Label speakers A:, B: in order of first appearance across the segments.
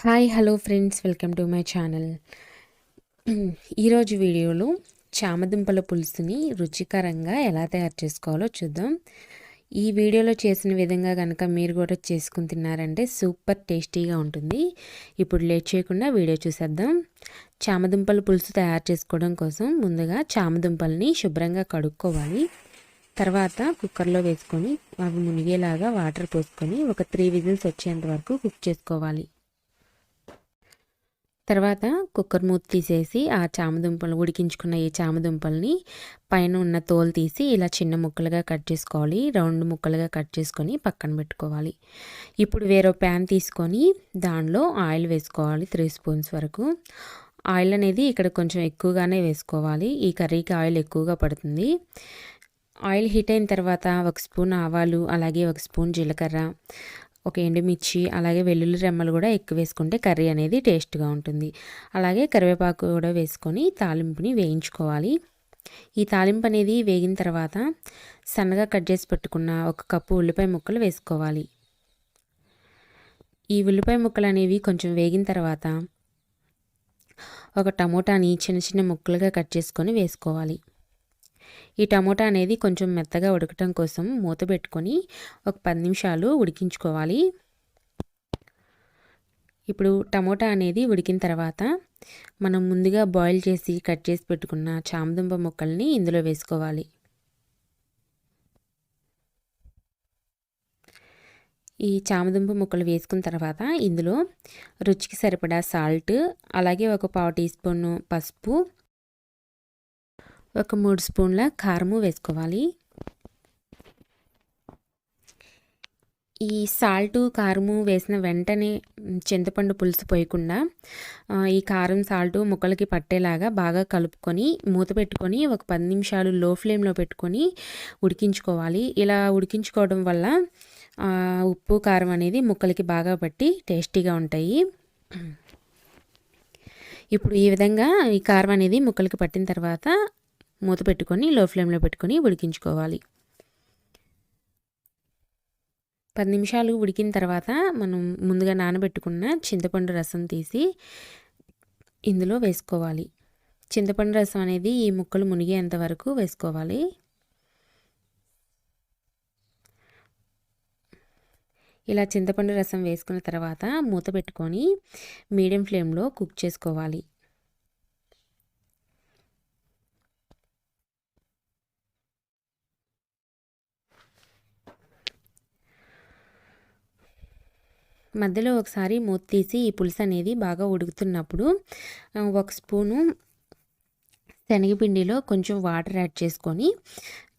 A: Hi hello friends, welcome to my channel. ఈరోజు వీడియోలో చామదుంపల పులుసుని రుచికరంగా ఎలా తయారు చేసుకోవాలో చూద్దాం. ఈ వీడియోలో చేసిన విధంగా కనుక మీరు కూడా చేసుకుని తిన్నారంటే సూపర్ టేస్టీగా ఉంటుంది. ఇప్పుడు లేట్ చేయకుండా వీడియో చూసేద్దాం. చామదుంపల పులుసు తయారు చేసుకోవడం కోసం ముందుగా చామదుంపల్ని శుభ్రంగా కడుక్కోవాలి. తర్వాత కుక్కర్లో వేసుకొని అవి మునిగేలాగా వాటర్ పోసుకొని ఒక 3 విజిల్స్ వచ్చేంత వరకు కుక్ చేసుకోవాలి. తర్వాత కుక్కర్ మూత తీసేసి ఆ చామదుంపలు ఉడికించుకున్న ఈ చామదుంపల్ని పైన ఉన్న తోలు తీసి ఇలా చిన్న ముక్కలుగా కట్ చేసుకోవాలి. రౌండ్ ముక్కలుగా కట్ చేసుకొని పక్కన పెట్టుకోవాలి. ఇప్పుడు వేరే ప్యాన్ తీసుకొని దానిలో ఆయిల్ వేసుకోవాలి. 3 స్పూన్స్ వరకు. ఆయిల్ అనేది ఇక్కడ కొంచెం ఎక్కువగానే వేసుకోవాలి. ఈ కర్రీకి ఆయిల్ ఎక్కువగా పడుతుంది. ఆయిల్ హీట్ అయిన తర్వాత 1 స్పూన్ ఆవాలు, అలాగే 1 స్పూన్ జీలకర్ర, ఒక ఎండుమిర్చి, అలాగే వెల్లుల్లి రెమ్మలు కూడా ఎక్కువ వేసుకుంటే కర్రీ అనేది టేస్ట్గా ఉంటుంది. అలాగే కరివేపాకు కూడా వేసుకొని తాలింపుని వేయించుకోవాలి. ఈ తాలింపు అనేది వేగిన తర్వాత సన్నగా కట్ చేసి పెట్టుకున్న 1 కప్పు ఉల్లిపాయ ముక్కలు వేసుకోవాలి. ఈ ఉల్లిపాయ ముక్కలు అనేవి కొంచెం వేగిన తర్వాత ఒక టమోటాని చిన్న చిన్న ముక్కలుగా కట్ చేసుకొని వేసుకోవాలి. ఈ టమోటా అనేది కొంచెం మెత్తగా ఉడకటం కోసం మూత పెట్టుకొని ఒక 10 నిమిషాలు ఉడికించుకోవాలి. ఇప్పుడు టమోటా అనేది ఉడికిన తర్వాత మనం ముందుగా బాయిల్ చేసి కట్ చేసి పెట్టుకున్న చామదుంప ముక్కల్ని ఇందులో వేసుకోవాలి. ఈ చామదుంప ముక్కలు వేసుకున్న తర్వాత ఇందులో రుచికి సరిపడా సాల్ట్, అలాగే ఒక 1/2 టీ స్పూన్ పసుపు, ఒక 3 స్పూన్ల కారము వేసుకోవాలి. ఈ సాల్టు కారము వేసిన వెంటనే చింతపండు పులుసు పోయకుండా ఈ కారం సాల్టు ముక్కలకి పట్టేలాగా బాగా కలుపుకొని మూత పెట్టుకొని ఒక 10 నిమిషాలు లో ఫ్లేమ్లో పెట్టుకొని ఉడికించుకోవాలి. ఇలా ఉడికించుకోవడం వల్ల ఉప్పు కారం అనేది ముక్కలకి బాగా పట్టి టేస్టీగా ఉంటాయి. ఇప్పుడు ఈ విధంగా ఈ కారం అనేది ముక్కలకి పట్టిన తర్వాత మూత పెట్టుకొని లో ఫ్లేమ్లో పెట్టుకొని ఉడికించుకోవాలి. 10 నిమిషాలు ఉడికిన తర్వాత మనం ముందుగా నానబెట్టుకున్న చింతపండు రసం తీసి ఇందులో వేసుకోవాలి. చింతపండు రసం అనేది ఈ ముక్కలు మునిగేంత వరకు వేసుకోవాలి. ఇలా చింతపండు రసం వేసుకున్న తర్వాత మూత పెట్టుకొని మీడియం ఫ్లేమ్లో కుక్ చేసుకోవాలి. మధ్యలో ఒకసారి మూత తీసి ఈ పులుసు అనేది బాగా ఉడుకుతున్నప్పుడు 1 స్పూను శనగపిండిలో కొంచెం వాటర్ యాడ్ చేసుకొని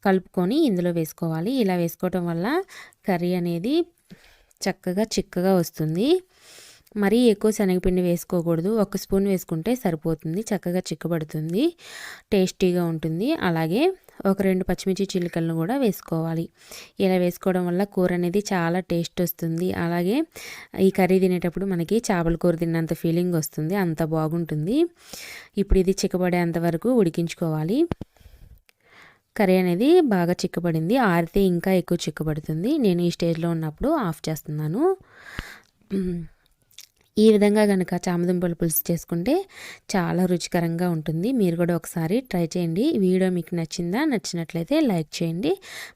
A: కలుపుకొని ఇందులో వేసుకోవాలి. ఇలా వేసుకోవటం వల్ల కర్రీ అనేది చక్కగా చిక్కగా వస్తుంది. మరీ ఎక్కువ శనగపిండి వేసుకోకూడదు. 1 స్పూన్ వేసుకుంటే సరిపోతుంది. చక్కగా చిక్కబడుతుంది, టేస్టీగా ఉంటుంది. అలాగే ఒక 2 పచ్చిమిర్చి చిలుకలను కూడా వేసుకోవాలి. ఇలా వేసుకోవడం వల్ల కూర అనేది చాలా టేస్ట్ వస్తుంది. అలాగే ఈ కర్రీ తినేటప్పుడు మనకి చేపల కూర తిన్నంత ఫీలింగ్ వస్తుంది, అంత బాగుంటుంది. ఇప్పుడు ఇది చిక్కబడేంత వరకు ఉడికించుకోవాలి. కర్రీ అనేది బాగా చిక్కబడింది. ఆరితే ఇంకా ఎక్కువ చిక్కబడుతుంది. నేను ఈ స్టేజ్లో ఉన్నప్పుడు ఆఫ్ చేస్తున్నాను. ఈ విధంగా కనుక చామదుంపల పులుసు చేసుకుంటే చాలా రుచికరంగా ఉంటుంది. మీరు కూడా ఒకసారి ట్రై చేయండి. ఈ వీడియో మీకు నచ్చినట్లయితే లైక్ చేయండి.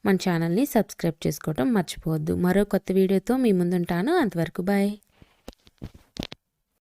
A: మన ఛానల్ని సబ్స్క్రైబ్ చేసుకోవడం మర్చిపోవద్దు. మరో కొత్త వీడియోతో మీ ముందుంటాను. అంతవరకు బాయ్.